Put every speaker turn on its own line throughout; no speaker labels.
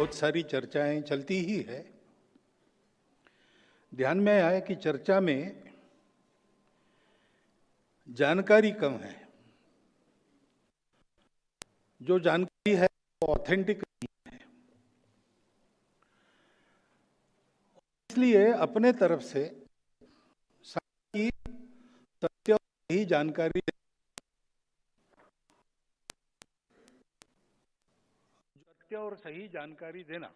बहुत सारी चर्चाएं चलती ही है। ध्यान में आया कि चर्चा में जानकारी कम है। जो जानकारी है वो ऑथेंटिक नहीं है। इसलिए अपने तरफ से सत्य और सही जानकारी देना,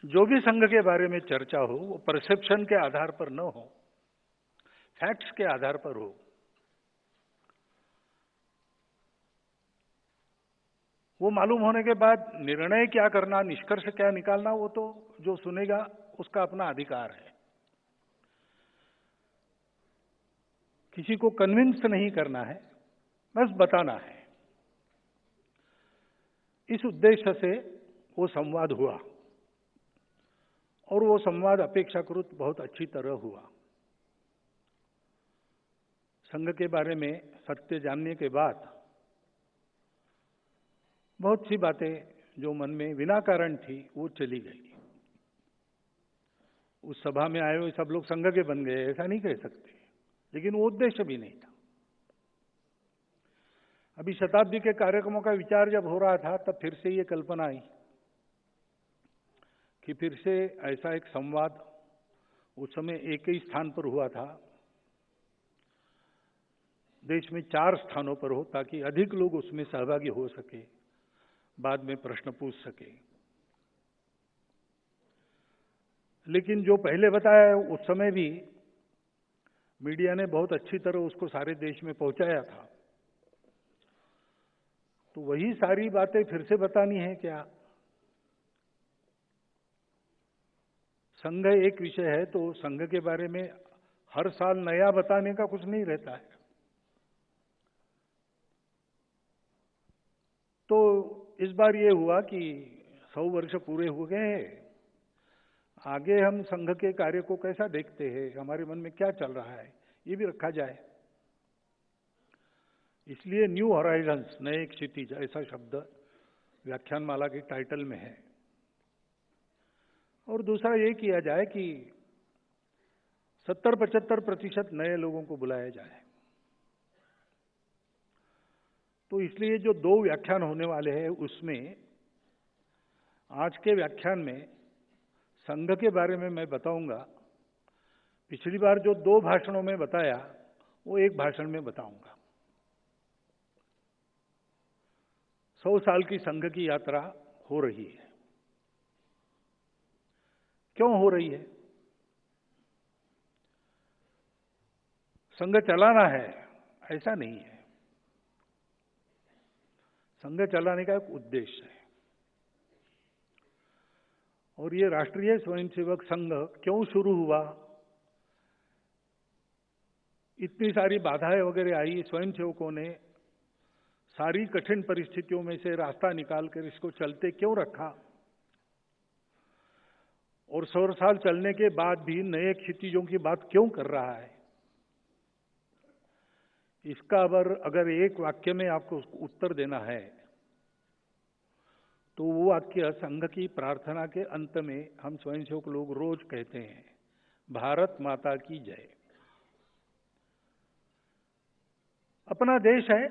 जो भी संघ के बारे में चर्चा हो वो परसेप्शन के आधार पर न हो, फैक्ट्स के आधार पर हो। वो मालूम होने के बाद निर्णय क्या करना, निष्कर्ष क्या निकालना, वो तो जो सुनेगा उसका अपना अधिकार है। किसी को कन्विंस नहीं करना है, बस बताना है। इस उद्देश्य से वो संवाद हुआ और वो संवाद अपेक्षाकृत बहुत अच्छी तरह हुआ। संघ के बारे में सत्य जानने के बाद बहुत सी बातें जो मन में बिना कारण थी वो चली गई। उस सभा में आए हुए सब लोग संघ के बन गए ऐसा नहीं कह सकते, लेकिन वो उद्देश्य भी नहीं था। अभी शताब्दी के कार्यक्रमों का विचार जब हो रहा था तब फिर से ये कल्पना आई कि फिर से ऐसा एक संवाद उस समय एक ही स्थान पर हुआ था, देश में 4 स्थानों पर हो, ताकि अधिक लोग उसमें सहभागी हो सके, बाद में प्रश्न पूछ सके। लेकिन जो पहले बताया उस समय भी मीडिया ने बहुत अच्छी तरह उसको सारे देश में पहुंचाया था, तो वही सारी बातें फिर से बतानी है क्या? संघ एक विषय है तो संघ के बारे में हर साल नया बताने का कुछ नहीं रहता है। तो इस बार ये हुआ कि 100 वर्ष पूरे हो गए, आगे हम संघ के कार्य को कैसा देखते हैं, हमारे मन में क्या चल रहा है, ये भी रखा जाए। इसलिए न्यू हॉराइजन्स, नए क्षितिज, ऐसा शब्द व्याख्यानमाला के टाइटल में है। और दूसरा ये किया जाए कि 70-75% नए लोगों को बुलाया जाए। तो इसलिए जो 2 व्याख्यान होने वाले हैं उसमें आज के व्याख्यान में संघ के बारे में मैं बताऊंगा। पिछली बार जो 2 भाषणों में बताया वो एक भाषण में बताऊंगा। 100 साल की संघ की यात्रा हो रही है। क्यों हो रही है? संघ चलाना है ऐसा नहीं है। संघ चलाने का एक उद्देश्य है। और ये राष्ट्रीय स्वयंसेवक संघ क्यों शुरू हुआ, इतनी सारी बाधाएं वगैरह आई, स्वयंसेवकों ने सारी कठिन परिस्थितियों में से रास्ता निकालकर इसको चलते क्यों रखा, और 100 साल चलने के बाद भी नए क्षितिजों की बात क्यों कर रहा है, इसका अगर एक वाक्य में आपको उत्तर देना है तो वो वाक्य संघ की प्रार्थना के अंत में हम स्वयंसेवक लोग रोज कहते हैं, भारत माता की जय। अपना देश है,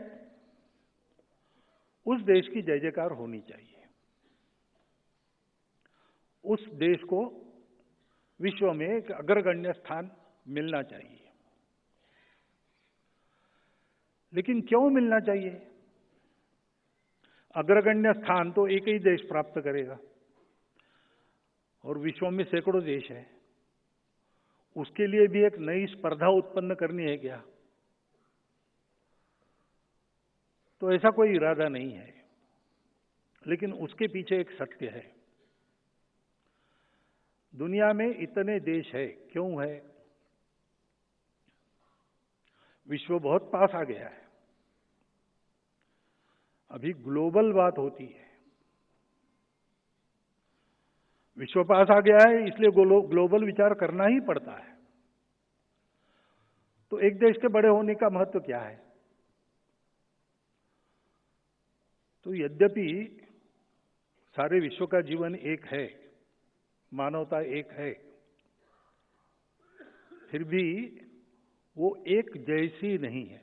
उस देश की जय जयकार होनी चाहिए। उस देश को विश्व में एक अग्रगण्य स्थान मिलना चाहिए। लेकिन क्यों मिलना चाहिए? अग्रगण्य स्थान तो एक ही देश प्राप्त करेगा और विश्व में सैकड़ों देश है। उसके लिए भी एक नई स्पर्धा उत्पन्न करनी है क्या? तो ऐसा कोई इरादा नहीं है। लेकिन उसके पीछे एक सत्य है। दुनिया में इतने देश है, क्यों है? विश्व बहुत पास आ गया है। अभी ग्लोबल बात होती है। विश्व पास आ गया है इसलिए ग्लोबल विचार करना ही पड़ता है। तो एक देश के बड़े होने का महत्व क्या है? तो यद्यपि सारे विश्व का जीवन एक है, मानवता एक है, फिर भी वो एक जैसी नहीं है।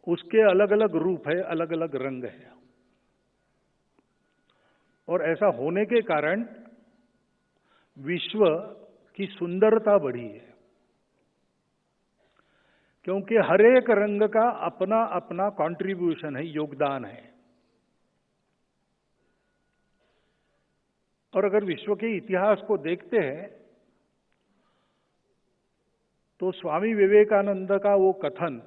उसके अलग अलग रूप है, अलग अलग रंग है, और ऐसा होने के कारण विश्व की सुंदरता बढ़ी है, क्योंकि हर एक रंग का अपना अपना कंट्रीब्यूशन है, योगदान है। और अगर विश्व के इतिहास को देखते हैं तो स्वामी विवेकानंद का वो कथन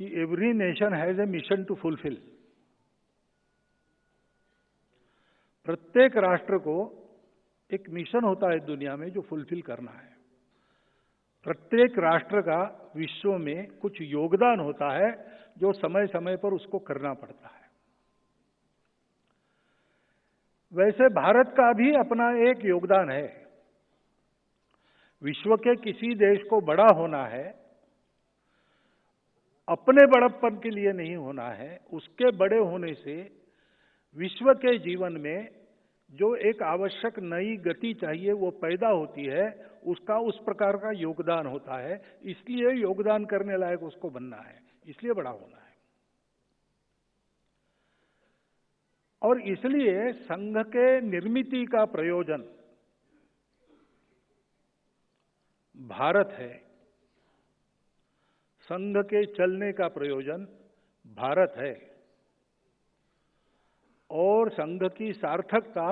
कि every nation has a mission to fulfil, प्रत्येक राष्ट्र को एक मिशन होता है दुनिया में जो फुलफिल करना है। प्रत्येक राष्ट्र का विश्व में कुछ योगदान होता है जो समय समय पर उसको करना पड़ता है। वैसे भारत का भी अपना एक योगदान है। विश्व के किसी देश को बड़ा होना है, अपने बड़प्पन के लिए नहीं होना है, उसके बड़े होने से विश्व के जीवन में जो एक आवश्यक नई गति चाहिए वो पैदा होती है, उसका उस प्रकार का योगदान होता है। इसलिए योगदान करने लायक उसको बनना है, इसलिए बड़ा होना है। और इसलिए संघ के निर्मिति का प्रयोजन भारत है, संघ के चलने का प्रयोजन भारत है, और संघ की सार्थकता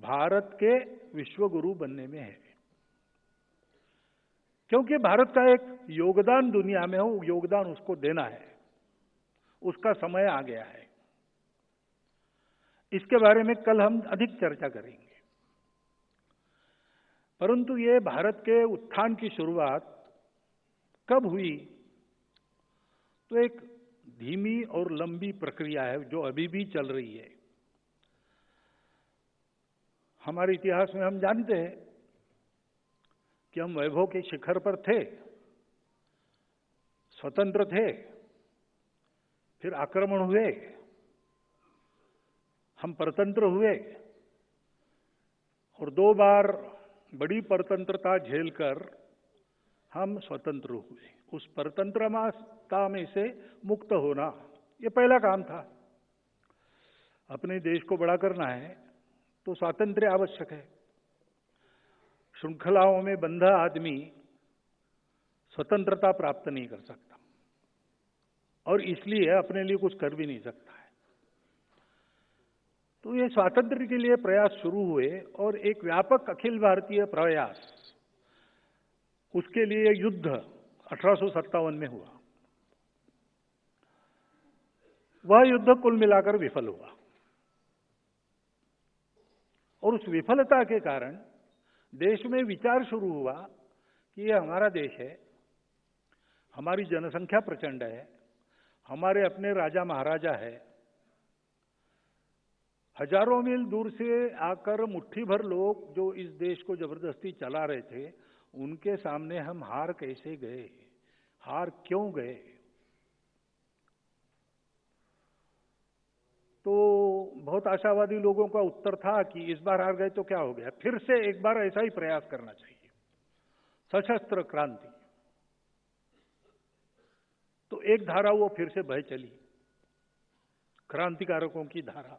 भारत के विश्व गुरु बनने में है। क्योंकि भारत का एक योगदान दुनिया में हो, योगदान उसको देना है, उसका समय आ गया है। इसके बारे में कल हम अधिक चर्चा करेंगे। परंतु ये भारत के उत्थान की शुरुआत कब हुई? तो एक धीमी और लंबी प्रक्रिया है जो अभी भी चल रही है। हमारे इतिहास में हम जानते हैं कि हम वैभव के शिखर पर थे, स्वतंत्र थे, फिर आक्रमण हुए, हम परतंत्र हुए, और 2 बार बड़ी परतंत्रता झेलकर हम स्वतंत्र हुए। उस परतंत्रता में से मुक्त होना ये पहला काम था। अपने देश को बड़ा करना है तो स्वातंत्र्य आवश्यक है। श्रृंखलाओं में बंधा आदमी स्वतंत्रता प्राप्त नहीं कर सकता, और इसलिए अपने लिए कुछ कर भी नहीं सकता है। तो ये स्वातंत्र्य के लिए प्रयास शुरू हुए, और एक व्यापक अखिल भारतीय प्रयास, उसके लिए युद्ध 1857 में हुआ। वह युद्ध कुल मिलाकर विफल हुआ, और उस विफलता के कारण देश में विचार शुरू हुआ कि ये हमारा देश है, हमारी जनसंख्या प्रचंड है, हमारे अपने राजा महाराजा है, हजारों मील दूर से आकर मुट्ठी भर लोग जो इस देश को जबरदस्ती चला रहे थे, उनके सामने हम हार कैसे गए, हार क्यों गए? तो बहुत आशावादी लोगों का उत्तर था कि इस बार हार गए तो क्या हो गया, फिर से एक बार ऐसा ही प्रयास करना चाहिए, सशस्त्र क्रांति। तो एक धारा वो फिर से बह चली, क्रांतिकारकों की धारा।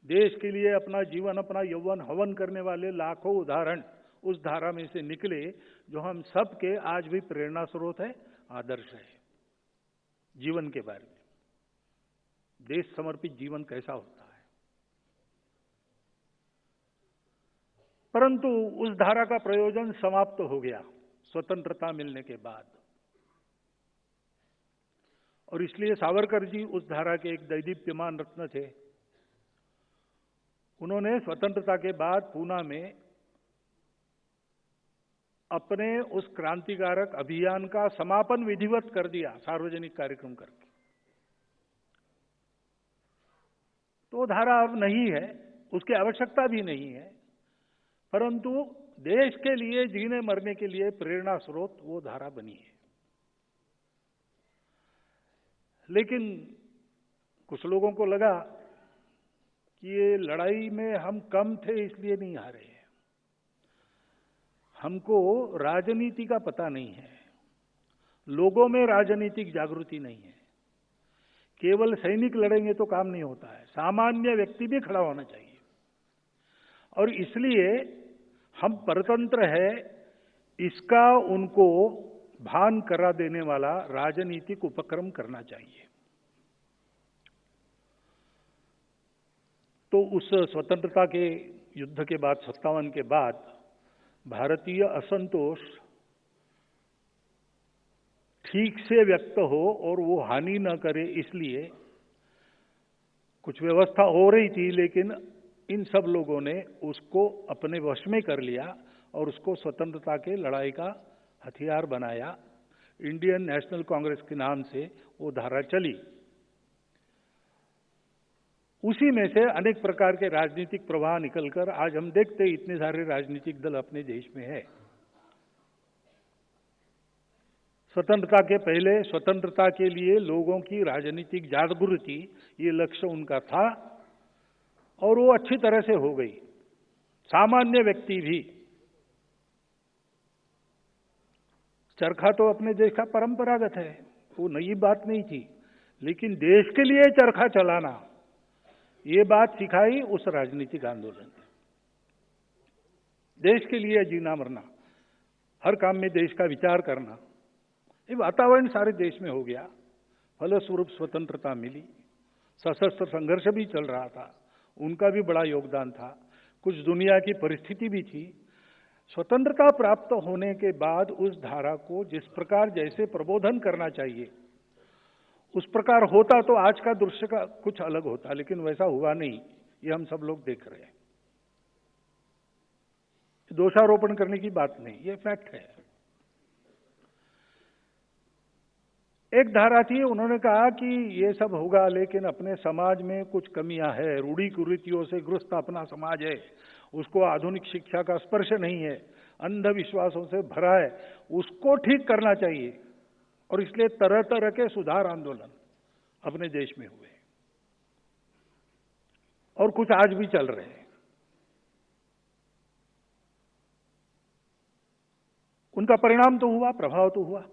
देश के लिए अपना जीवन, अपना यौवन हवन करने वाले लाखों उदाहरण उस धारा में से निकले, जो हम सब के आज भी प्रेरणा स्रोत है, आदर्श है जीवन के बारे में। देश समर्पित जीवन कैसा होता है। परंतु उस धारा का प्रयोजन समाप्त हो गया स्वतंत्रता मिलने के बाद, और इसलिए सावरकर जी उस धारा के एक दैदीप्यमान रत्न थे। उन्होंने स्वतंत्रता के बाद पूना में अपने उस क्रांतिकारक अभियान का समापन विधिवत कर दिया, सार्वजनिक कार्यक्रम करके। तो धारा अब नहीं है, उसकी आवश्यकता भी नहीं है, परंतु देश के लिए जीने मरने के लिए प्रेरणा स्रोत वो धारा बनी है। लेकिन कुछ लोगों को लगा कि ये लड़ाई में हम कम थे इसलिए नहीं हारे हैं, हमको राजनीति का पता नहीं है, लोगों में राजनीतिक जागृति नहीं है, केवल सैनिक लड़ेंगे तो काम नहीं होता है, सामान्य व्यक्ति भी खड़ा होना चाहिए। और इसलिए हम परतंत्र है इसका उनको भान करा देने वाला राजनीतिक उपक्रम करना चाहिए। तो उस स्वतंत्रता के युद्ध के बाद 57 के बाद भारतीय असंतोष ठीक से व्यक्त हो और वो हानि न करे, इसलिए कुछ व्यवस्था हो रही थी, लेकिन इन सब लोगों ने उसको अपने वश में कर लिया और उसको स्वतंत्रता के लड़ाई का हथियार बनाया। इंडियन नेशनल कांग्रेस के नाम से वो धारा चली। उसी में से अनेक प्रकार के राजनीतिक प्रवाह निकलकर आज हम देखते हैं इतने सारे राजनीतिक दल अपने देश में है। स्वतंत्रता के पहले स्वतंत्रता के लिए लोगों की राजनीतिक जागृति, ये लक्ष्य उनका था और वो अच्छी तरह से हो गई। सामान्य व्यक्ति भी, चरखा तो अपने देश का परंपरागत है, वो नई बात नहीं थी, लेकिन देश के लिए चरखा चलाना, ये बात सिखाई उस राजनीतिक आंदोलन ने। देश के लिए जीना मरना, हर काम में देश का विचार करना, ये वातावरण सारे देश में हो गया। फलस्वरूप स्वतंत्रता मिली। सशस्त्र संघर्ष भी चल रहा था, उनका भी बड़ा योगदान था। कुछ दुनिया की परिस्थिति भी थी। स्वतंत्रता प्राप्त होने के बाद उस धारा को जिस प्रकार जैसे प्रबोधन करना चाहिए उस प्रकार होता तो आज का दृश्य का कुछ अलग होता, लेकिन वैसा हुआ नहीं, ये हम सब लोग देख रहे हैं। दोषारोपण करने की बात नहीं, ये फैक्ट है। एक धारा थी, उन्होंने कहा कि ये सब होगा लेकिन अपने समाज में कुछ कमियां है, रूढ़ी कुरीतियों से ग्रस्त अपना समाज है, उसको आधुनिक शिक्षा का स्पर्श नहीं है, अंधविश्वासों से भरा है, उसको ठीक करना चाहिए। और इसलिए तरह तरह के सुधार आंदोलन अपने देश में हुए और कुछ आज भी चल रहे हैं। उनका परिणाम तो हुआ, प्रभाव तो हुआ,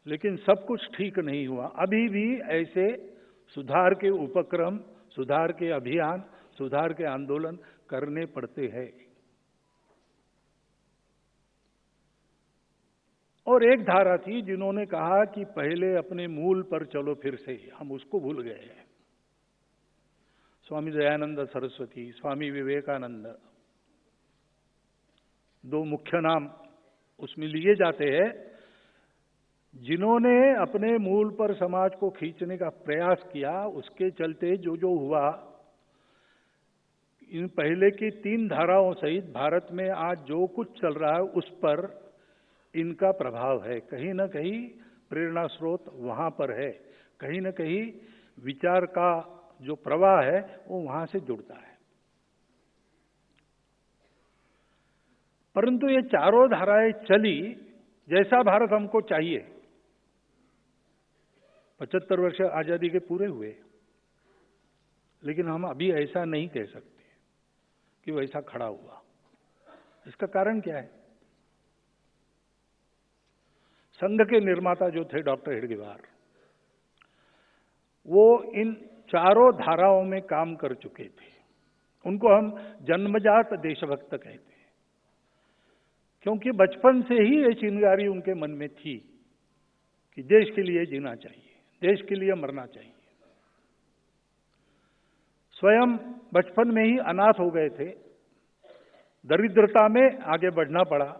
लेकिन सब कुछ ठीक नहीं हुआ। अभी भी ऐसे सुधार के उपक्रम, सुधार के अभियान, सुधार के आंदोलन करने पड़ते हैं। और एक धारा थी जिन्होंने कहा कि पहले अपने मूल पर चलो, फिर से हम उसको भूल गए हैं। स्वामी दयानंद सरस्वती, स्वामी विवेकानंद, दो मुख्य नाम उसमें लिए जाते हैं, जिन्होंने अपने मूल पर समाज को खींचने का प्रयास किया। उसके चलते जो जो हुआ, इन पहले की 3 धाराओं सहित भारत में आज जो कुछ चल रहा है उस पर इनका प्रभाव है। कहीं ना कहीं प्रेरणा स्रोत वहां पर है, कहीं ना कहीं विचार का जो प्रवाह है वो वहां से जुड़ता है। परंतु ये चारों धाराएं चली, जैसा भारत हमको चाहिए। 75 वर्ष आजादी के पूरे हुए, लेकिन हम अभी ऐसा नहीं कह सकते कि वैसा खड़ा हुआ। इसका कारण क्या है? संघ के निर्माता जो थे डॉक्टर हेडगेवार, वो इन चारों धाराओं में काम कर चुके थे। उनको हम जन्मजात देशभक्त कहते हैं, क्योंकि बचपन से ही ये चिंगारी उनके मन में थी कि देश के लिए जीना चाहिए, देश के लिए मरना चाहिए। स्वयं बचपन में ही अनाथ हो गए थे, दरिद्रता में आगे बढ़ना पड़ा,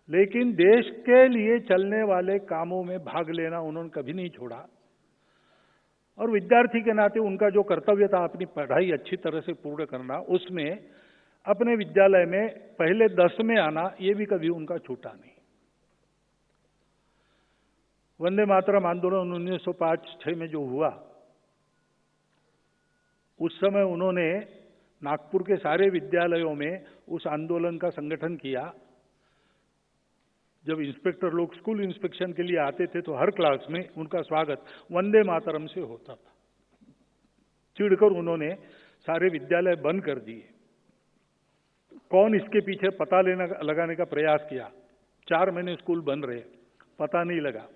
लेकिन देश के लिए चलने वाले कामों में भाग लेना उन्होंने कभी नहीं छोड़ा। और विद्यार्थी के नाते उनका जो कर्तव्य था अपनी पढ़ाई अच्छी तरह से पूर्ण करना, उसमें अपने विद्यालय में पहले 10 में आना, ये भी कभी उनका छूटा नहीं। वंदे मातरम आंदोलन 1905-6 में जो हुआ, उस समय उन्होंने नागपुर के सारे विद्यालयों में उस आंदोलन का संगठन किया, जब इंस्पेक्टर लोग स्कूल इंस्पेक्शन के लिए आते थे तो हर क्लास में उनका स्वागत वंदे मातरम से होता था। चिढ़कर उन्होंने सारे विद्यालय बंद कर दिए। कौन इसके पीछे पता लगाने का प्रयास किया। 4 महीने स्कूल बंद रहे, पता नहीं लगा।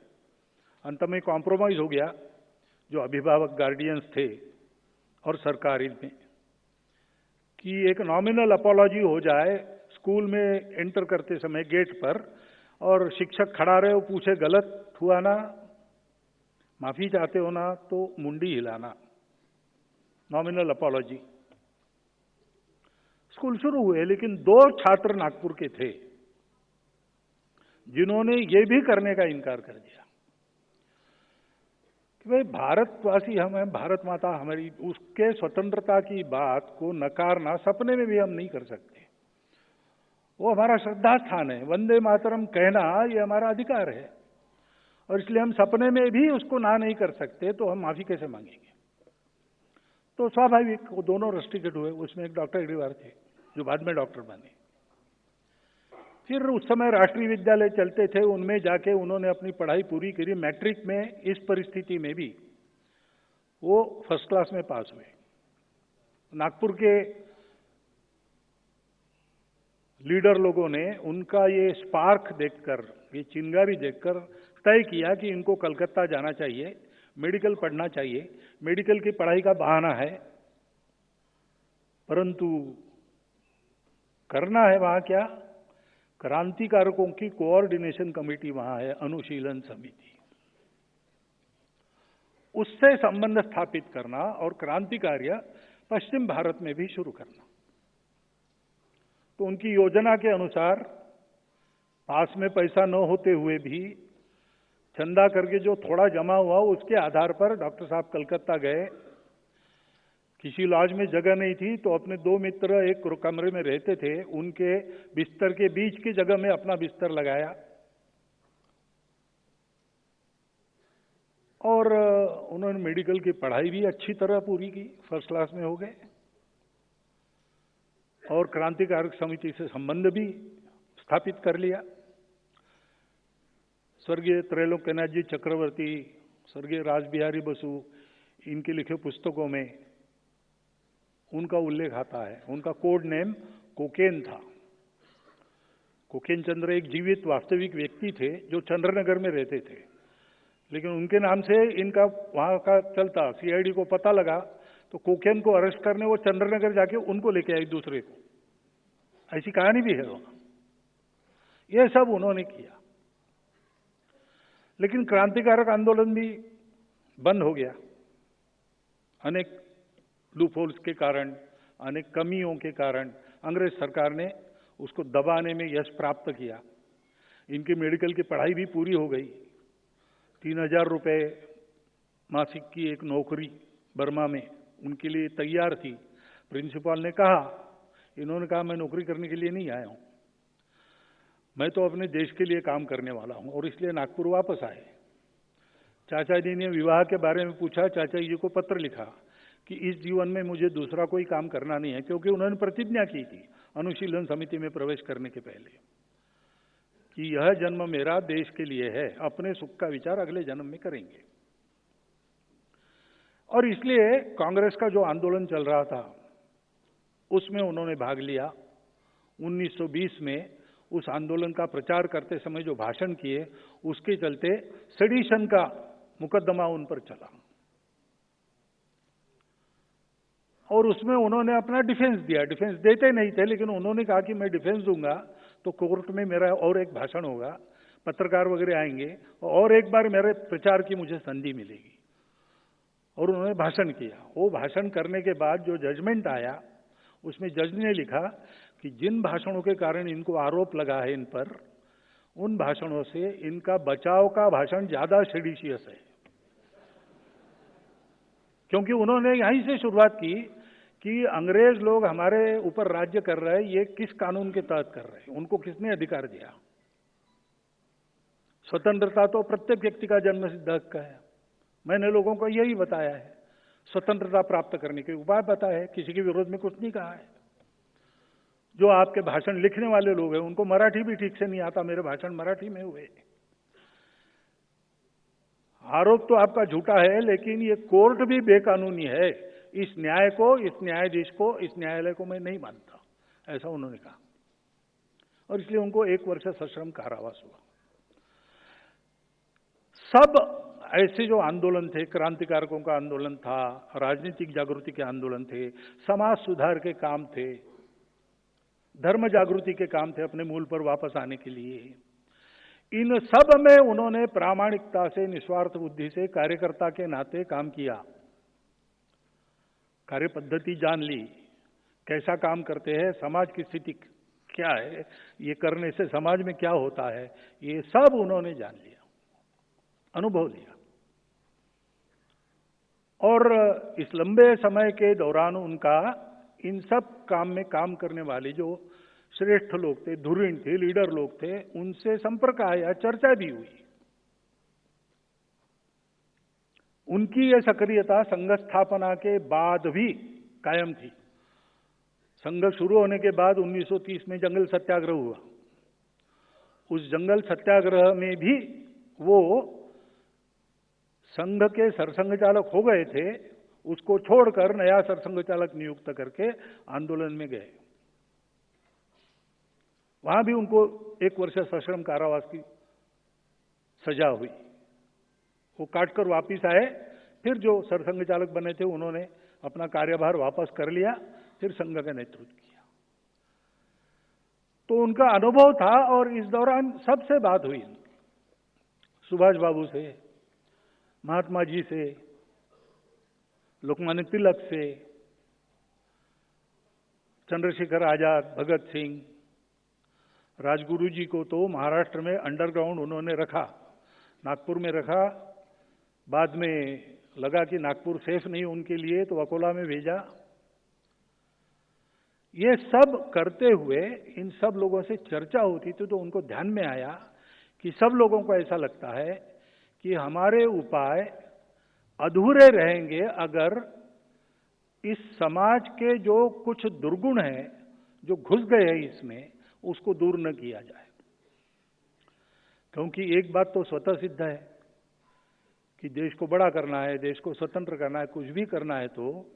अंत में कॉम्प्रोमाइज हो गया जो अभिभावक गार्डियंस थे और सरकार में, कि एक नॉमिनल अपॉलॉजी हो जाए स्कूल में एंटर करते समय गेट पर, और शिक्षक खड़ा रहे वो पूछे गलत हुआ ना, माफी चाहते हो ना, तो मुंडी हिलाना, नॉमिनल अपॉलॉजी। स्कूल शुरू हुए, लेकिन 2 छात्र नागपुर के थे जिन्होंने ये भी करने का इनकार कर दिया कि भाई भारतवासी हम हैं, भारत माता हमारी, उसके स्वतंत्रता की बात को नकारना सपने में भी हम नहीं कर सकते। वो हमारा श्रद्धा स्थान है, वंदे मातरम कहना ये हमारा अधिकार है, और इसलिए हम सपने में भी उसको ना नहीं कर सकते, तो हम माफी कैसे मांगेंगे। तो स्वाभाविक वो दोनों रस्टिकेट हुए। उसमें एक डॉक्टर अग्रवाल थे जो बाद में डॉक्टर बने। फिर उस समय राष्ट्रीय विद्यालय चलते थे, उनमें जाके उन्होंने अपनी पढ़ाई पूरी करी। मैट्रिक में इस परिस्थिति में भी वो फर्स्ट क्लास में पास हुए। नागपुर के लीडर लोगों ने उनका ये स्पार्क देखकर, ये चिंगारी देखकर तय किया कि इनको कलकत्ता जाना चाहिए, मेडिकल पढ़ना चाहिए। मेडिकल की पढ़ाई का बहाना है, परंतु करना है वहां क्या, क्रांतिकारकों की कोऑर्डिनेशन कमेटी वहां है, अनुशीलन समिति, उससे संबंध स्थापित करना और क्रांति कार्य पश्चिम भारत में भी शुरू करना। तो उनकी योजना के अनुसार पास में पैसा न होते हुए भी चंदा करके जो थोड़ा जमा हुआ उसके आधार पर डॉक्टर साहब कलकत्ता गए। किसी लॉज में जगह नहीं थी तो अपने 2 मित्र एक कमरे में रहते थे, उनके बिस्तर के बीच की जगह में अपना बिस्तर लगाया और उन्होंने मेडिकल की पढ़ाई भी अच्छी तरह पूरी की, फर्स्ट क्लास में हो गए, और क्रांतिकारक समिति से संबंध भी स्थापित कर लिया। स्वर्गीय त्रैलोक्यनाथ जी चक्रवर्ती, स्वर्गीय रासबिहारी बसु, इनके लिखे पुस्तकों में उनका उल्लेख आता है। उनका कोड नेम कोकेन था। कोकेन चंद्र एक जीवित वास्तविक व्यक्ति थे जो चंद्रनगर में रहते थे, लेकिन उनके नाम से इनका वहां का चलता। सीआईडी को पता लगा तो कोकेन को अरेस्ट करने वो चंद्रनगर जाके उनको लेके आई दूसरे को। ऐसी कहानी भी है वहां। यह सब उन्होंने किया, लेकिन क्रांतिकारक आंदोलन भी बंद हो गया। अनेक लूपहोल्स के कारण, अनेक कमियों के कारण अंग्रेज सरकार ने उसको दबाने में यश प्राप्त किया। इनकी मेडिकल की पढ़ाई भी पूरी हो गई। 3000 रुपए मासिक की एक नौकरी बर्मा में उनके लिए तैयार थी। प्रिंसिपल ने कहा, इन्होंने कहा मैं नौकरी करने के लिए नहीं आया हूं, मैं तो अपने देश के लिए काम करने वाला हूं, और इसलिए नागपुर वापस आए। चाचा जी ने विवाह के बारे में पूछा, चाचा जी को पत्र लिखा कि इस जीवन में मुझे दूसरा कोई काम करना नहीं है, क्योंकि उन्होंने प्रतिज्ञा की थी अनुशीलन समिति में प्रवेश करने के पहले कि यह जन्म मेरा देश के लिए है, अपने सुख का विचार अगले जन्म में करेंगे। और इसलिए कांग्रेस का जो आंदोलन चल रहा था उसमें उन्होंने भाग लिया। 1920 में उस आंदोलन का प्रचार करते समय जो भाषण किए, उसके चलते सेडिशन का मुकदमा उन पर चला, और उसमें उन्होंने अपना डिफेंस दिया। डिफेंस देते नहीं थे, लेकिन उन्होंने कहा कि मैं डिफेंस दूंगा तो कोर्ट में मेरा और एक भाषण होगा, पत्रकार वगैरह आएंगे, और एक बार मेरे प्रचार की मुझे संधि मिलेगी। और उन्होंने भाषण किया। वो भाषण करने के बाद जो जजमेंट आया, उसमें जज ने लिखा कि जिन भाषणों के कारण इनको आरोप लगा है इन पर, उन भाषणों से इनका बचाव का भाषण ज्यादा सेडिशियस है, क्योंकि उन्होंने यहीं से शुरुआत की कि अंग्रेज लोग हमारे ऊपर राज्य कर रहे हैं, ये किस कानून के तहत कर रहे हैं, उनको किसने अधिकार दिया। स्वतंत्रता तो प्रत्येक व्यक्ति का जन्मसिद्ध हक है। मैंने लोगों को यही बताया है, स्वतंत्रता प्राप्त करने के उपाय बताए हैं, किसी के विरोध में कुछ नहीं कहा है। जो आपके भाषण लिखने वाले लोग हैं उनको मराठी भी ठीक से नहीं आता, मेरे भाषण मराठी में हुए। आरोप तो आपका झूठा है, लेकिन ये कोर्ट भी बेकानूनी है। इस न्याय को, इस न्यायाधीश को, इस न्यायालय को मैं नहीं मानता, ऐसा उन्होंने कहा। और इसलिए उनको 1 वर्ष सश्रम कारावास हुआ। सब ऐसे जो आंदोलन थे, क्रांतिकारकों का आंदोलन था, राजनीतिक जागृति के आंदोलन थे, समाज सुधार के काम थे, धर्म जागृति के काम थे, अपने मूल पर वापस आने के लिए, इन सब में उन्होंने प्रामाणिकता से, निस्वार्थ बुद्धि से, कार्यकर्ता के नाते काम किया। कार्य पद्धति जान ली, कैसा काम करते हैं, समाज की स्थिति क्या है, ये करने से समाज में क्या होता है, ये सब उन्होंने जान लिया, अनुभव लिया। और इस लंबे समय के दौरान उनका इन सब काम में काम करने वाले जो श्रेष्ठ लोग थे, धुरीण थे, लीडर लोग थे, उनसे संपर्क आया, चर्चा भी हुई। उनकी यह सक्रियता संघ स्थापना के बाद भी कायम थी। संघ शुरू होने के बाद 1930 में जंगल सत्याग्रह हुआ। उस जंगल सत्याग्रह में भी वो संघ के सरसंघ चालक हो गए थे, उसको छोड़कर नया सरसंघ चालक नियुक्त करके आंदोलन में गए। वहां भी उनको 1 वर्ष सश्रम कारावास की सजा हुई। वो काटकर वापिस आए, फिर जो सरसंघ चालक बने थे उन्होंने अपना कार्यभार वापस कर लिया, फिर संघ का नेतृत्व किया। तो उनका अनुभव था। और इस दौरान सबसे बात हुई, सुभाष बाबू से, महात्मा जी से, लोकमान्य तिलक से, चंद्रशेखर आजाद, भगत सिंह, राजगुरु जी को तो महाराष्ट्र में अंडरग्राउंड उन्होंने रखा, नागपुर में रखा। बाद में लगा कि नागपुर सेफ नहीं उनके लिए, तो अकोला में भेजा। ये सब करते हुए इन सब लोगों से चर्चा होती थी, तो उनको ध्यान में आया कि सब लोगों को ऐसा लगता है कि हमारे उपाय अधूरे रहेंगे अगर इस समाज के जो कुछ दुर्गुण हैं, जो घुस गए हैं इसमें, उसको दूर न किया जाए। क्योंकि एक बात तो स्वतः सिद्ध है कि देश को बड़ा करना है, देश को स्वतंत्र करना है, कुछ भी करना है तो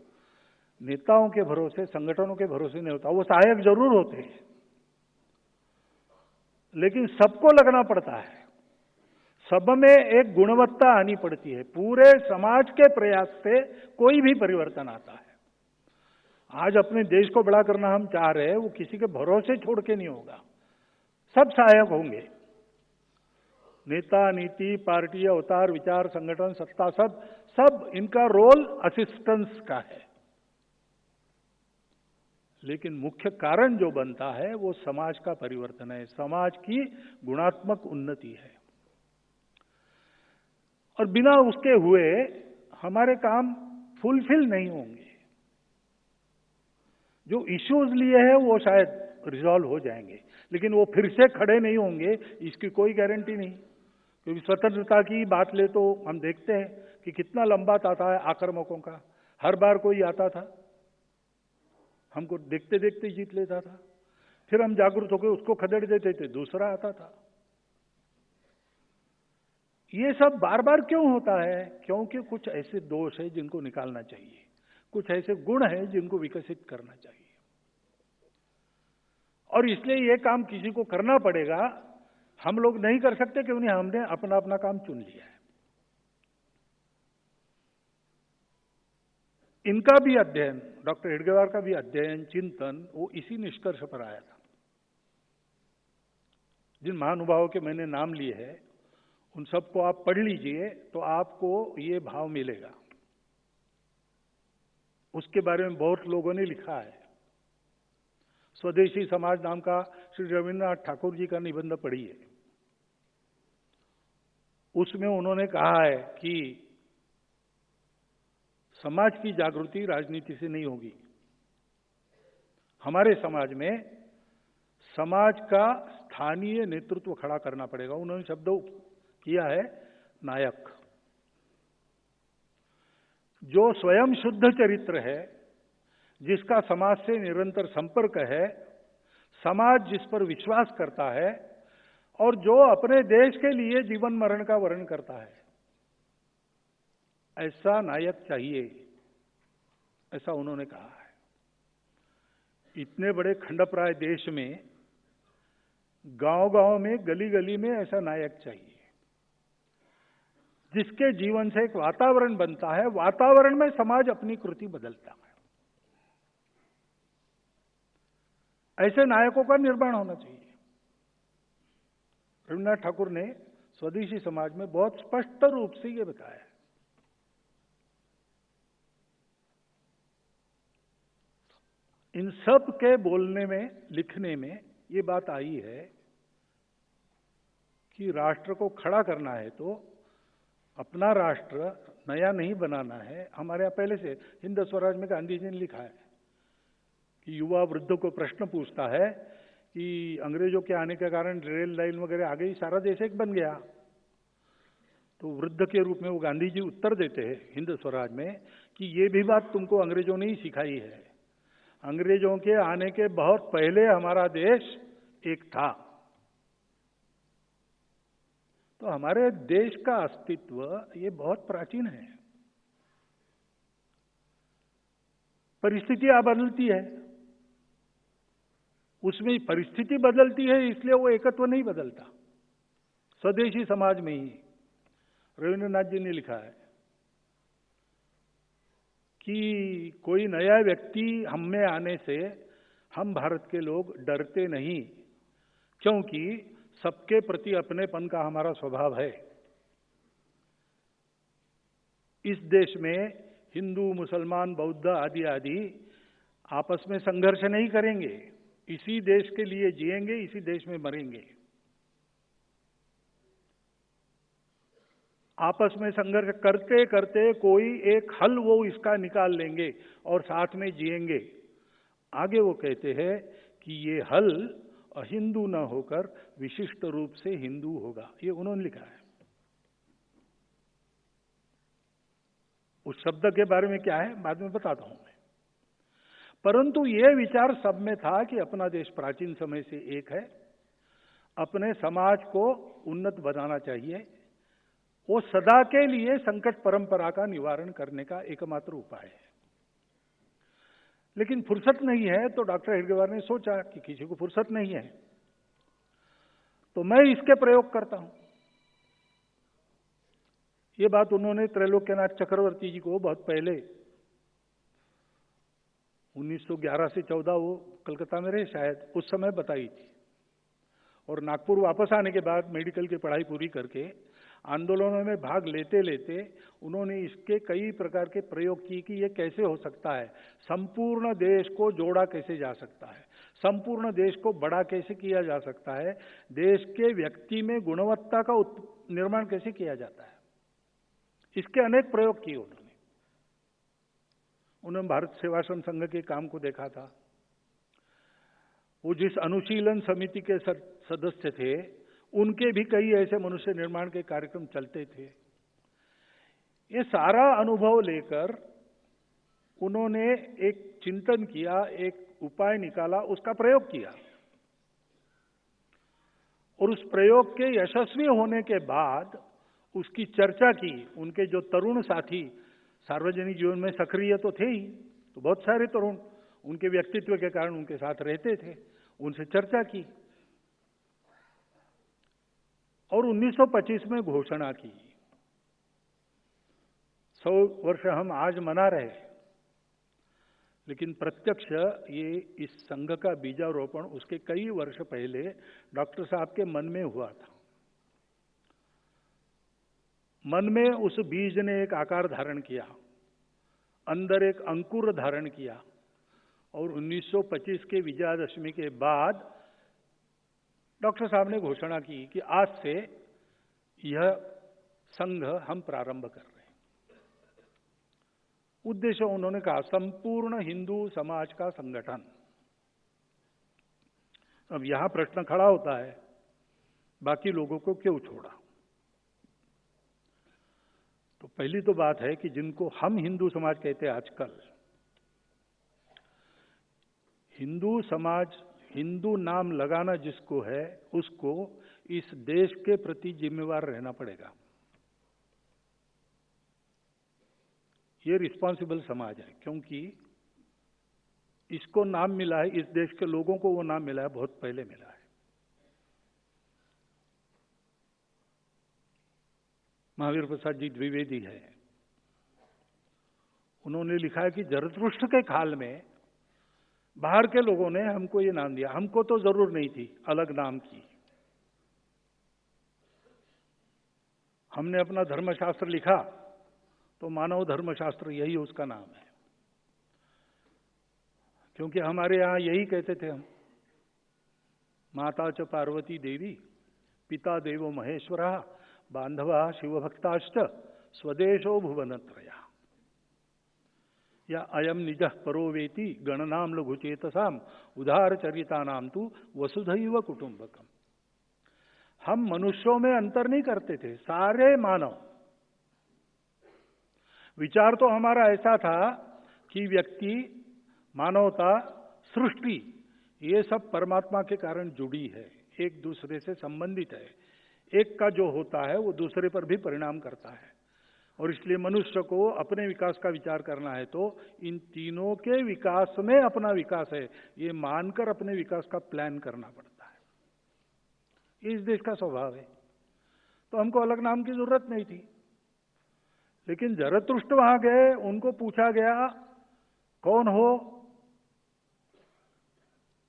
नेताओं के भरोसे, संगठनों के भरोसे नहीं होता। वो सहायक जरूर होते हैं, लेकिन सबको लगना पड़ता है, सब में एक गुणवत्ता आनी पड़ती है। पूरे समाज के प्रयास से कोई भी परिवर्तन आता है। आज अपने देश को बड़ा करना हम चाह रहे हैं, वो किसी के भरोसे छोड़ के नहीं होगा, सब सहायक होंगे। नेता, नीति, पार्टी, अवतार, विचार, संगठन, सत्ता, सब इनका रोल असिस्टेंस का है। लेकिन मुख्य कारण जो बनता है वो समाज का परिवर्तन है, समाज की गुणात्मक उन्नति है। और बिना उसके हुए हमारे काम फुलफिल नहीं होंगे। जो इश्यूज लिए हैं वो शायद रिजॉल्व हो जाएंगे, लेकिन वो फिर से खड़े नहीं होंगे, इसकी कोई गारंटी नहीं। क्योंकि स्वतंत्रता की बात ले तो हम देखते हैं कि कितना लंबा ताता है आक्रामकों का। हर बार कोई आता था, हमको देखते देखते जीत लेता था, फिर हम जागरूक होकर उसको खदेड़ देते थे, दूसरा आता था। ये सब बार बार क्यों होता है? क्योंकि कुछ ऐसे दोष है जिनको निकालना चाहिए, कुछ ऐसे गुण है जिनको विकसित करना चाहिए। और इसलिए ये काम किसी को करना पड़ेगा, हम लोग नहीं कर सकते क्योंकि हमने अपना अपना काम चुन लिया है। इनका भी अध्ययन, डॉक्टर हेडगेवार का भी अध्ययन, चिंतन, वो इसी निष्कर्ष पर आया था। जिन महानुभावों के मैंने नाम लिए हैं उन सबको आप पढ़ लीजिए तो आपको ये भाव मिलेगा। उसके बारे में बहुत लोगों ने लिखा है। स्वदेशी समाज नाम का श्री रविन्द्रनाथ ठाकुर जी का निबंध पढ़िए। उसमें उन्होंने कहा है कि समाज की जागृति राजनीति से नहीं होगी। हमारे समाज में समाज का स्थानीय नेतृत्व खड़ा करना पड़ेगा। उन्होंने शब्द किया है नायक। जो स्वयं शुद्ध चरित्र है, जिसका समाज से निरंतर संपर्क है, समाज जिस पर विश्वास करता है और जो अपने देश के लिए जीवन मरण का वर्ण करता है, ऐसा नायक चाहिए, ऐसा उन्होंने कहा है। इतने बड़े खंडप्राय देश में, गांव-गांव में, गली-गली में ऐसा नायक चाहिए जिसके जीवन से एक वातावरण बनता है, वातावरण में समाज अपनी कृति बदलता है। ऐसे नायकों का निर्माण होना चाहिए। रविन्द्रनाथ ठाकुर ने स्वदेशी समाज में बहुत स्पष्ट रूप से यह बताया है। इन सब के बोलने में, लिखने में ये बात आई है कि राष्ट्र को खड़ा करना है तो अपना राष्ट्र नया नहीं बनाना है। हमारे यहाँ पहले से हिंद स्वराज में गांधी जी ने लिखा है कि युवा वृद्ध को प्रश्न पूछता है कि अंग्रेजों के आने के कारण रेल लाइन वगैरह आ गई, सारा देश एक बन गया। तो वृद्ध के रूप में वो गांधी जी उत्तर देते हैं हिंद स्वराज में कि ये भी बात तुमको अंग्रेजों ने ही सिखाई है। अंग्रेजों के आने के बहुत पहले हमारा देश एक था। तो हमारे देश का अस्तित्व ये बहुत प्राचीन है। परिस्थितियां बदलती है, उसमें परिस्थिति बदलती है, इसलिए वो एकत्व नहीं बदलता। स्वदेशी समाज में ही रविन्द्रनाथ जी ने लिखा है कि कोई नया व्यक्ति हम में आने से हम भारत के लोग डरते नहीं, क्योंकि सबके प्रति अपनेपन का हमारा स्वभाव है। इस देश में हिंदू, मुसलमान, बौद्ध आदि आदि आपस में संघर्ष नहीं करेंगे, इसी देश के लिए जिएंगे, इसी देश में मरेंगे। आपस में संघर्ष करते करते कोई एक हल वो इसका निकाल लेंगे और साथ में जिएंगे। आगे वो कहते हैं कि ये हल अहिंदू न होकर विशिष्ट रूप से हिंदू होगा, ये उन्होंने लिखा है। उस शब्द के बारे में क्या है बाद में बताता हूं मैं, परंतु ये विचार सब में था कि अपना देश प्राचीन समय से एक है, अपने समाज को उन्नत बनाना चाहिए, वो सदा के लिए संकट परंपरा का निवारण करने का एकमात्र उपाय है। लेकिन फुर्सत नहीं है, तो डॉक्टर हेडगेवार ने सोचा कि किसी को फुर्सत नहीं है तो मैं इसके प्रयोग करता हूं। ये बात उन्होंने त्रैलोक्यनाथ चक्रवर्ती जी को बहुत पहले 1911 से 14 वो कलकत्ता में रहे शायद, उस समय बताई थी। और नागपुर वापस आने के बाद मेडिकल की पढ़ाई पूरी करके आंदोलनों में भाग लेते लेते उन्होंने इसके कई प्रकार के प्रयोग किए कि ये कैसे हो सकता है, संपूर्ण देश को जोड़ा कैसे जा सकता है, संपूर्ण देश को बड़ा कैसे किया जा सकता है, देश के व्यक्ति में गुणवत्ता का निर्माण कैसे किया जाता है। इसके अनेक प्रयोग किए उन्होंने भारत सेवाश्रम संघ के काम को देखा था। वो जिस अनुशीलन समिति के सदस्य थे उनके भी कई ऐसे मनुष्य निर्माण के कार्यक्रम चलते थे। ये सारा अनुभव लेकर उन्होंने एक चिंतन किया, एक उपाय निकाला, उसका प्रयोग किया और उस प्रयोग के यशस्वी होने के बाद उसकी चर्चा की। उनके जो तरुण साथी सार्वजनिक जीवन में सक्रिय तो थे ही, तो बहुत सारे तरुण उनके व्यक्तित्व के कारण उनके साथ रहते थे, उनसे चर्चा की और 1925 में घोषणा की। 100 वर्ष हम आज मना रहे, लेकिन प्रत्यक्ष ये इस संघ का बीजारोपण उसके कई वर्ष पहले डॉक्टर साहब के मन में हुआ था। मन में उस बीज ने एक आकार धारण किया, अंदर एक अंकुर धारण किया और 1925 के विजयादशमी के बाद डॉक्टर साहब ने घोषणा की कि आज से यह संघ हम प्रारंभ कर रहे हैं। उद्देश्य उन्होंने कहा संपूर्ण हिंदू समाज का संगठन। अब यहां प्रश्न खड़ा होता है, बाकी लोगों को क्यों छोड़ा? तो पहली तो बात है कि जिनको हम हिंदू समाज कहते हैं आजकल, हिंदू समाज, हिंदू नाम लगाना जिसको है उसको इस देश के प्रति जिम्मेवार रहना पड़ेगा। ये रिस्पॉन्सिबल समाज है, क्योंकि इसको नाम मिला है, इस देश के लोगों को वो नाम मिला है, बहुत पहले मिला है। महावीर प्रसाद जी द्विवेदी है, उन्होंने लिखा है कि जरतुष्ट्र के काल में बाहर के लोगों ने हमको ये नाम दिया, हमको तो जरूर नहीं थी अलग नाम की। हमने अपना धर्मशास्त्र लिखा तो मानव धर्मशास्त्र यही उसका नाम है, क्योंकि हमारे यहां यही कहते थे हम, माता च पार्वती देवी, पिता देवो महेश्वरा, बांधवा शिवभक्ताश्च, स्वदेशो भुवनत्रया, या अयम निजः परो वेति गणनाम लघुचेतसाम उदार चरिता नाम तु वसुधैव कुटुंबकम। हम मनुष्यों में अंतर नहीं करते थे, सारे मानव। विचार तो हमारा ऐसा था कि व्यक्ति, मानवता, सृष्टि, ये सब परमात्मा के कारण जुड़ी है, एक दूसरे से संबंधित है। एक का जो होता है वो दूसरे पर भी परिणाम करता है, और इसलिए मनुष्य को अपने विकास का विचार करना है तो इन तीनों के विकास में अपना विकास है, ये मानकर अपने विकास का प्लान करना पड़ता है। ये इस देश का स्वभाव है। तो हमको अलग नाम की जरूरत नहीं थी। लेकिन जरतुष्ट्र वहां गए, उनको पूछा गया कौन हो,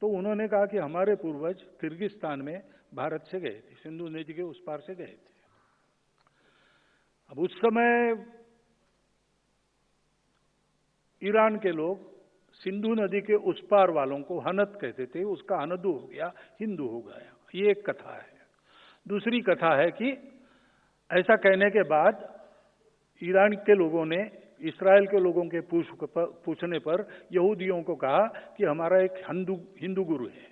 तो उन्होंने कहा कि हमारे पूर्वज किर्गिस्तान में भारत से गए थे, सिंधु नदी के उस पार से गए थे। अब उस समय ईरान के लोग सिंधु नदी के उस पार वालों को हनत कहते थे, उसका हनदू हो गया, हिंदू हो गया। ये एक कथा है। दूसरी कथा है कि ऐसा कहने के बाद ईरान के लोगों ने इस्राएल के लोगों के पूछने पर यहूदियों को कहा कि हमारा एक हिंदू गुरु है,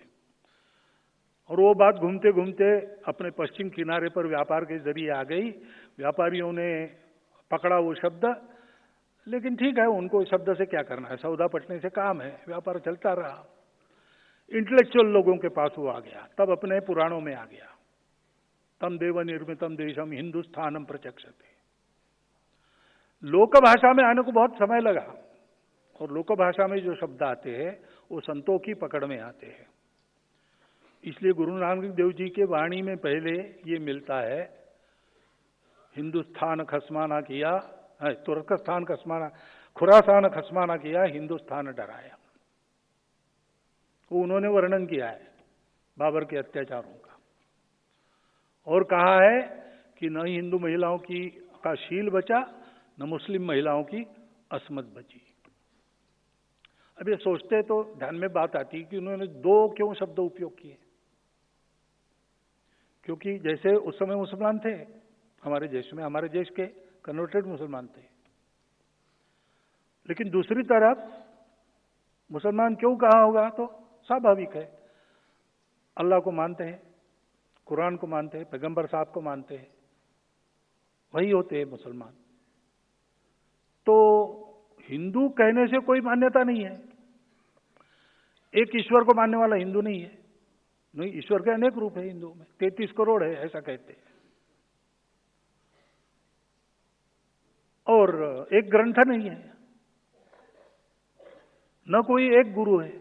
और वो बात घूमते घूमते अपने पश्चिम किनारे पर व्यापार के जरिए आ गई। व्यापारियों ने पकड़ा वो शब्द, लेकिन ठीक है, उनको इस शब्द से क्या करना है, सौदा पटने से काम है, व्यापार चलता रहा। इंटेलेक्चुअल लोगों के पास वो आ गया, तब अपने पुराणों में आ गया, तम देव निर्मितम देशम हिंदुस्थानम प्रचक्षते। लोक भाषा में आने को बहुत समय लगा, और लोक भाषा में जो शब्द आते हैं वो संतों की पकड़ में आते हैं। इसलिए गुरु नानक देव जी के वाणी में पहले ये मिलता है, हिंदुस्तान खसमाना किया, तुर्कस्तान खसमाना, खुरासान खसमाना किया, हिंदुस्तान डराया। वो उन्होंने वर्णन किया है बाबर के अत्याचारों का, और कहा है कि न हिंदू महिलाओं का शील बचा, न मुस्लिम महिलाओं की असमत बची। अब ये सोचते तो ध्यान में बात आती कि उन्होंने दो क्यों शब्द उपयोग किए, क्योंकि जैसे उस समय मुसलमान थे हमारे देश में, हमारे देश के कन्वर्टेड मुसलमान थे, लेकिन दूसरी तरफ मुसलमान क्यों कहा होगा, तो स्वाभाविक है, अल्लाह को मानते हैं, कुरान को मानते हैं, पैगंबर साहब को मानते हैं, वही होते हैं मुसलमान। तो हिंदू कहने से कोई मान्यता नहीं है, एक ईश्वर को मानने वाला हिंदू नहीं है। नहीं, ईश्वर के अनेक रूप है हिंदू में, 33 करोड़ है ऐसा कहते हैं, और एक ग्रंथ नहीं है, न कोई एक गुरु है।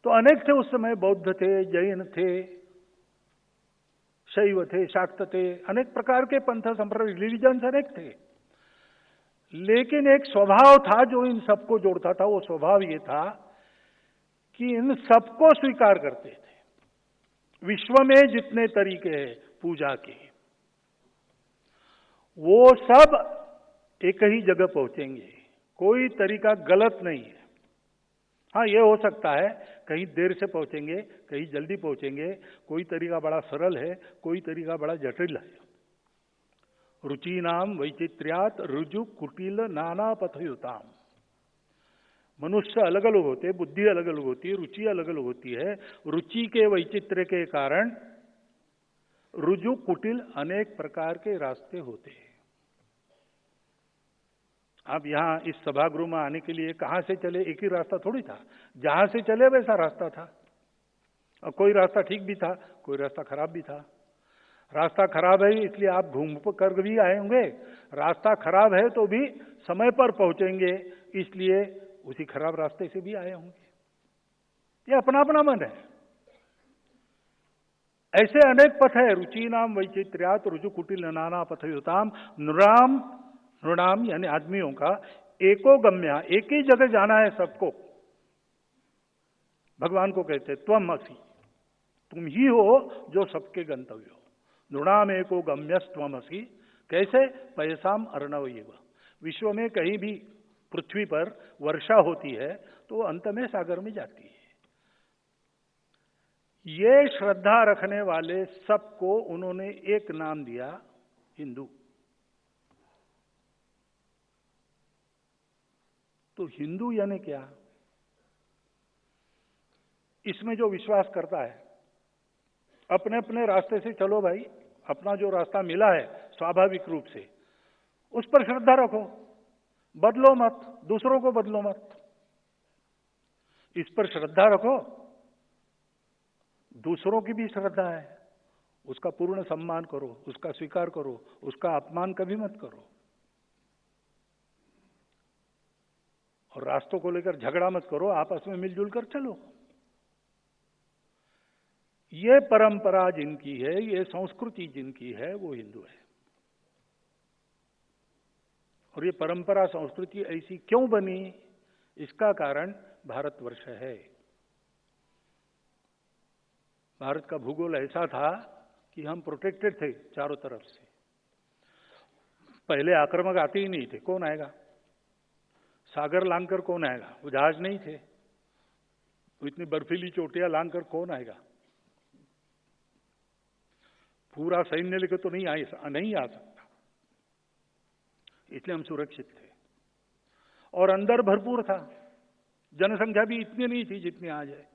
तो अनेक थे उस समय, बौद्ध थे, जैन थे, शैव थे, शाक्त थे, अनेक प्रकार के पंथ संप्रदाय, रिलीजन्स अनेक थे। लेकिन एक स्वभाव था जो इन सबको जोड़ता था, वो स्वभाव ये था कि इन सबको स्वीकार करते थे। विश्व में जितने तरीके हैं पूजा के, वो सब एक ही जगह पहुंचेंगे, कोई तरीका गलत नहीं है। हाँ, ये हो सकता है कहीं देर से पहुंचेंगे, कहीं जल्दी पहुंचेंगे, कोई तरीका बड़ा सरल है, कोई तरीका बड़ा जटिल है। रुचि नाम वैचित्र्यात रुजु कुटिल नाना पथयुताम। मनुष्य अलग अलग होते हैं, बुद्धि अलग अलग होती है, रुचि अलग अलग होती है। रुचि के वैचित्र्य के कारण रुजु कुटिल अनेक प्रकार के रास्ते होते हैं। आप यहाँ इस सभागृह में आने के लिए कहाँ से चले, एक ही रास्ता थोड़ी था। जहां से चले वैसा रास्ता था, और कोई रास्ता ठीक भी था, कोई रास्ता खराब भी था। रास्ता खराब है इसलिए आप घूम कर भी आए होंगे, रास्ता खराब है तो भी समय पर पहुंचेंगे इसलिए उसी खराब रास्ते से भी आए होंगे। ये अपना अपना मन है। ऐसे अनेक पथ है, रुचि नाम वैचित्र्यात रुजु कुटिल नाना पथयुताम नृणाम, नृणाम यानी आदमियों का एको गम्या, एक ही जगह जाना है सबको। भगवान को कहते त्वम असि, तुम ही हो जो सबके गंतव्य हो। नृणाम एको गम्यस्त्वम असि, कैसे? पयसाम अर्णव एव। विश्व में कहीं भी पृथ्वी पर वर्षा होती है तो अंत में सागर में जाती है। ये श्रद्धा रखने वाले सबको उन्होंने एक नाम दिया, हिंदू। तो हिंदू यानी क्या? इसमें जो विश्वास करता है, अपने अपने रास्ते से चलो भाई, अपना जो रास्ता मिला है स्वाभाविक रूप से उस पर श्रद्धा रखो, बदलो मत, दूसरों को बदलो मत। इस पर श्रद्धा रखो, दूसरों की भी श्रद्धा है, उसका पूर्ण सम्मान करो, उसका स्वीकार करो, उसका अपमान कभी मत करो। और रास्तों को लेकर झगड़ा मत करो, आपस में मिलजुल कर चलो। ये परंपरा जिनकी है, ये संस्कृति जिनकी है, वो हिंदू है। और ये परंपरा संस्कृति ऐसी क्यों बनी? इसका कारण भारतवर्ष है। भारत का भूगोल ऐसा था कि हम प्रोटेक्टेड थे चारों तरफ से। पहले आक्रमक आते ही नहीं थे, कौन आएगा? सागर लांघकर कौन आएगा? वो जहाज नहीं थे, इतनी बर्फीली चोटियां लांघकर कौन आएगा? पूरा सैन्य लेकर तो नहीं आ सकता, इसलिए हम सुरक्षित थे। और अंदर भरपूर था, जनसंख्या भी इतनी नहीं थी जितनी आज है।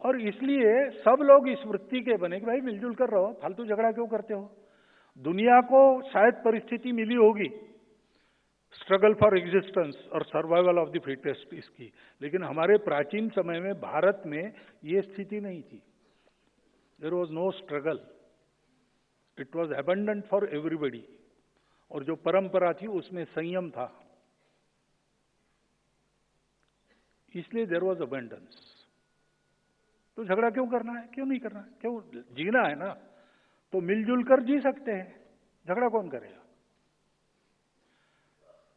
और इसलिए सब लोग इस वृत्ति के बने कि भाई मिलजुल कर रहो, फालतू झगड़ा क्यों करते हो? दुनिया को शायद परिस्थिति मिली होगी स्ट्रगल फॉर एग्जिस्टेंस और सर्वाइवल ऑफ द फिटेस्ट इसकी, लेकिन हमारे प्राचीन समय में भारत में ये स्थिति नहीं थी। There was no struggle, it was abundant for everybody. और जो परंपरा थी उसमें संयम था, इसलिए देयर वॉज अबंडेंस। तो झगड़ा क्यों करना है? क्यों नहीं करना है? क्यों जीना है ना, तो मिलजुल कर जी सकते हैं, झगड़ा कौन करेगा?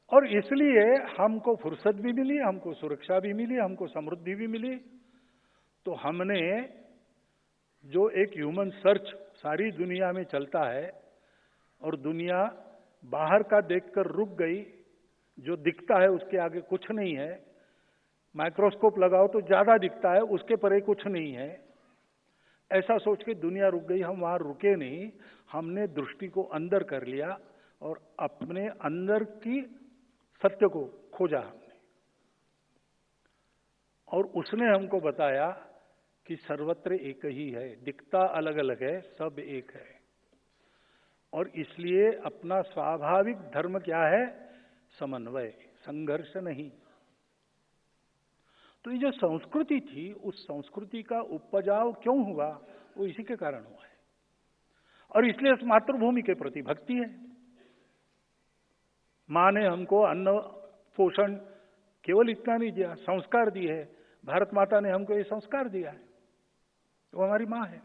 और इसलिए हमको फुर्सत भी मिली, हमको सुरक्षा भी मिली, हमको समृद्धि भी मिली। तो हमने जो एक ह्यूमन सर्च सारी दुनिया में चलता है, और दुनिया बाहर का देखकर रुक गई, जो दिखता है उसके आगे कुछ नहीं है, माइक्रोस्कोप लगाओ तो ज्यादा दिखता है, उसके परे कुछ नहीं है, ऐसा सोच के दुनिया रुक गई। हम वहां रुके नहीं, हमने दृष्टि को अंदर कर लिया और अपने अंदर की सत्य को खोजा हमने, और उसने हमको बताया कि सर्वत्र एक ही है, दिखता अलग अलग है, सब एक है। और इसलिए अपना स्वाभाविक धर्म क्या है? समन्वय, संघर्ष नहीं। तो ये जो संस्कृति थी, उस संस्कृति का उपजाव क्यों हुआ? वो इसी के कारण हुआ है। और इसलिए उस मातृभूमि के प्रति भक्ति है। मां ने हमको अन्न पोषण केवल इतना नहीं दिया, संस्कार दिए है। भारत माता ने हमको ये संस्कार दिया है, वो हमारी मां है।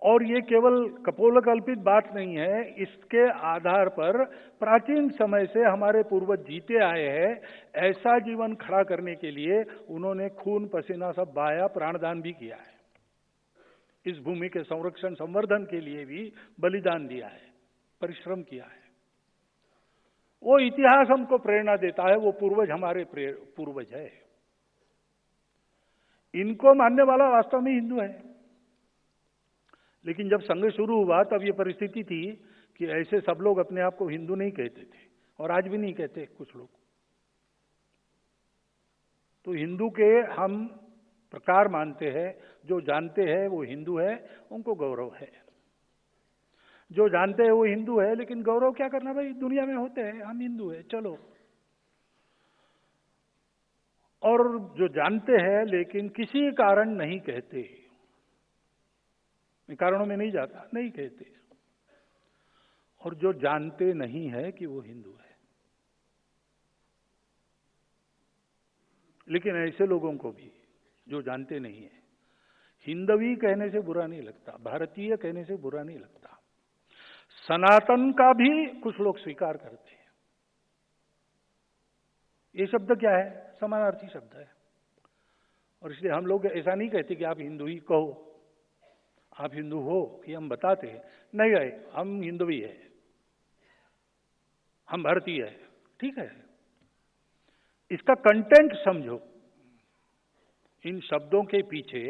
और ये केवल कपोलकल्पित बात नहीं है, इसके आधार पर प्राचीन समय से हमारे पूर्वज जीते आए हैं। ऐसा जीवन खड़ा करने के लिए उन्होंने खून पसीना सब बहाया, प्राणदान भी किया है। इस भूमि के संरक्षण संवर्धन के लिए भी बलिदान दिया है, परिश्रम किया है। वो इतिहास हमको प्रेरणा देता है, वो पूर्वज हमारे पूर्वज है। इनको मानने वाला वास्तव में हिंदू है। लेकिन जब संघ शुरू हुआ तब ये परिस्थिति थी कि ऐसे सब लोग अपने आप को हिंदू नहीं कहते थे, और आज भी नहीं कहते कुछ लोग। तो हिंदू के हम प्रकार मानते हैं, जो जानते हैं वो हिंदू है, उनको गौरव है। जो जानते हैं वो हिंदू है, लेकिन गौरव क्या करना भाई, दुनिया में होते हैं, हम हिंदू है, चलो। और जो जानते हैं लेकिन किसी कारण नहीं कहते, मैं कारणों में नहीं जाता, नहीं कहते। और जो जानते नहीं है कि वो हिंदू है, लेकिन ऐसे लोगों को भी जो जानते नहीं है, हिंदवी कहने से बुरा नहीं लगता, भारतीय कहने से बुरा नहीं लगता, सनातन का भी कुछ लोग स्वीकार करते हैं। ये शब्द क्या है, समानार्थी शब्द है। और इसलिए हम लोग ऐसा नहीं कहते कि आप हिंदू ही कहो, आप हिंदू हो, ये हम बताते हैं, नहीं भाई हम हिंदवी है, हम भारतीय है, ठीक है। इसका कंटेंट समझो। इन शब्दों के पीछे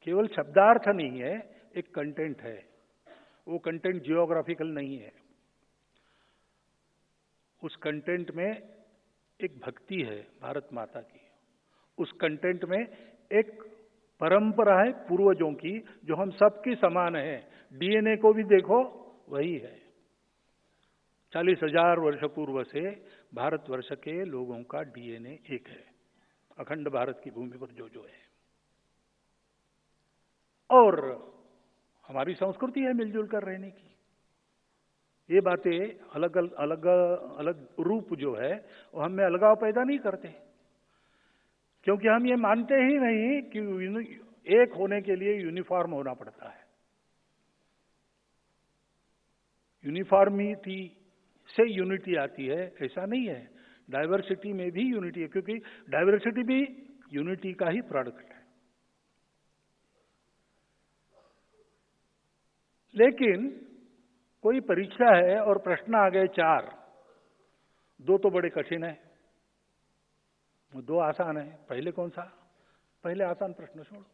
केवल शब्दार्थ नहीं है, एक कंटेंट है। वो कंटेंट जियोग्राफिकल नहीं है, उस कंटेंट में एक भक्ति है भारत माता की, उस कंटेंट में एक परंपरा है पूर्वजों की जो हम सबकी समान है। डीएनए को भी देखो वही है। 40,000 वर्ष पूर्व से भारतवर्ष के लोगों का डीएनए एक है, अखंड भारत की भूमि पर जो है। और हमारी संस्कृति है मिलजुल कर रहने की। ये बातें अलग अलग अलग रूप जो है वो हमें अलगाव पैदा नहीं करते, क्योंकि हम ये मानते ही नहीं कि एक होने के लिए यूनिफॉर्म होना पड़ता है। यूनिफॉर्मिटी से यूनिटी आती है, ऐसा नहीं है। डाइवर्सिटी में भी यूनिटी है, क्योंकि डाइवर्सिटी भी यूनिटी का ही प्रोडक्ट है। लेकिन कोई परीक्षा है और प्रश्न आ गए 4, 2 तो बड़े कठिन है, 2 आसान है, पहले कौन सा? पहले आसान प्रश्न छोड़ो।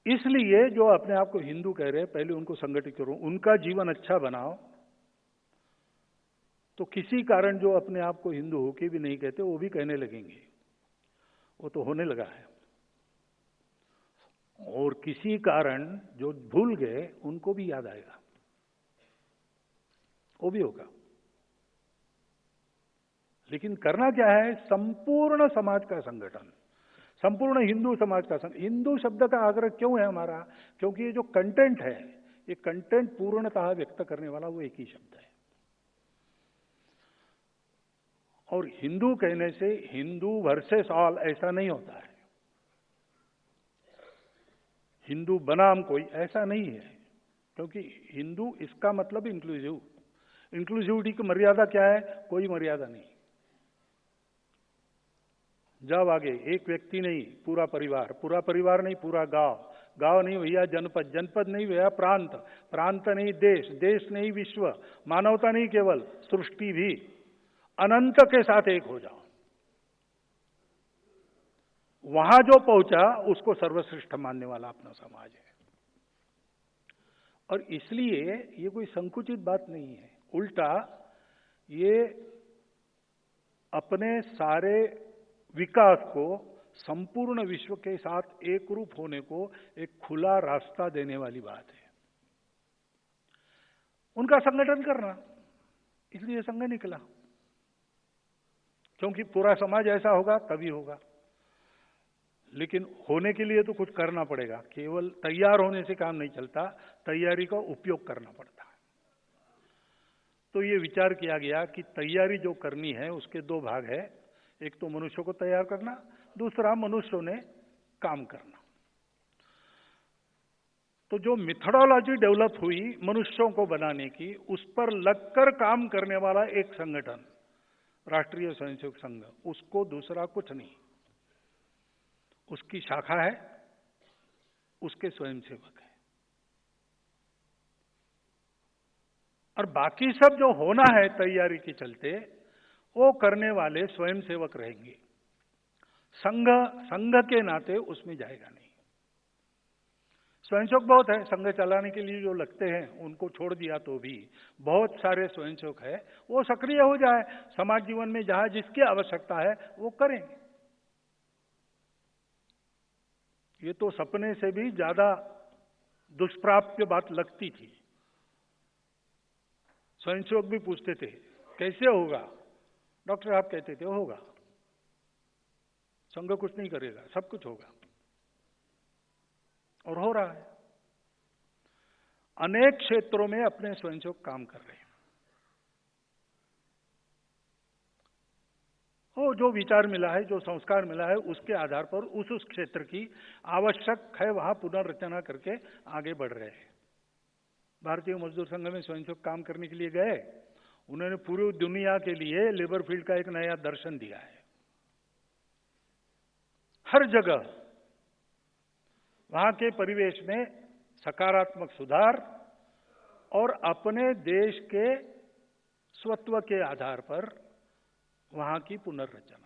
इसलिए जो अपने आप को हिंदू कह रहे हैं, पहले उनको संगठित करो, उनका जीवन अच्छा बनाओ, तो किसी कारण जो अपने आप को हिंदू होके भी नहीं कहते वो भी कहने लगेंगे। वो तो होने लगा है। और किसी कारण जो भूल गए उनको भी याद आएगा, वो भी होगा। लेकिन करना क्या है, संपूर्ण समाज का संगठन, संपूर्ण हिंदू समाज का संगठन। हिंदू शब्द का आग्रह क्यों है हमारा? क्योंकि ये जो कंटेंट है, ये कंटेंट पूर्णतः व्यक्त करने वाला वो एक ही शब्द है। और हिंदू कहने से हिंदू वर्सेस ऑल ऐसा नहीं होता है, हिंदू बनाम कोई ऐसा नहीं है। क्योंकि हिंदू इसका मतलब इंक्लूसिव, इंक्लूसिविटी की मर्यादा क्या है? कोई मर्यादा नहीं। जब आगे एक व्यक्ति नहीं, पूरा परिवार, पूरा परिवार नहीं, पूरा गांव, गांव नहीं भैया जनपद, जनपद नहीं भैया प्रांत, प्रांत नहीं देश, देश नहीं विश्व, मानवता नहीं केवल सृष्टि भी, अनंत के साथ एक हो जाओ। वहां जो पहुंचा उसको सर्वश्रेष्ठ मानने वाला अपना समाज है। और इसलिए ये कोई संकुचित बात नहीं है, उल्टा ये अपने सारे विकास को संपूर्ण विश्व के साथ एक रूप होने को एक खुला रास्ता देने वाली बात है। उनका संगठन करना, इसलिए संघ निकला, क्योंकि पूरा समाज ऐसा होगा तभी होगा। लेकिन होने के लिए तो कुछ करना पड़ेगा, केवल तैयार होने से काम नहीं चलता, तैयारी का उपयोग करना पड़ता है। तो ये विचार किया गया कि तैयारी जो करनी है उसके 2 भाग है, एक तो मनुष्य को तैयार करना, दूसरा मनुष्यों ने काम करना। तो जो मेथोडोलॉजी डेवलप हुई मनुष्यों को बनाने की, उस पर लगकर काम करने वाला एक संगठन राष्ट्रीय स्वयंसेवक संघ, उसको दूसरा कुछ नहीं। उसकी शाखा है, उसके स्वयंसेवक है, और बाकी सब जो होना है तैयारी के चलते वो करने वाले स्वयंसेवक रहेंगे। संघ संघ के नाते उसमें जाएगा नहीं। स्वयंसेवक बहुत है, संघ चलाने के लिए जो लगते हैं उनको छोड़ दिया तो भी बहुत सारे स्वयंसेवक है, वो सक्रिय हो जाए, समाज जीवन में जहां जिसकी आवश्यकता है वो करेंगे। ये तो सपने से भी ज्यादा दुष्प्राप्य बात लगती थी। स्वयंसेवक भी पूछते थे कैसे होगा, डॉक्टर साहब कहते थे होगा, संघ कुछ नहीं करेगा, सब कुछ होगा, और हो रहा है। अनेक क्षेत्रों में अपने स्वयंसेवक काम कर रहे हैं। वो जो विचार मिला है, जो संस्कार मिला है, उसके आधार पर उस क्षेत्र की आवश्यक है वहां पुनर्रचना करके आगे बढ़ रहे हैं। भारतीय मजदूर संघ में स्वयंसेवक काम करने के लिए गए, उन्होंने पूरी दुनिया के लिए लेबर फील्ड का एक नया दर्शन दिया है। हर जगह वहां के परिवेश में सकारात्मक सुधार और अपने देश के स्वत्व के आधार पर वहां की पुनर्रचना।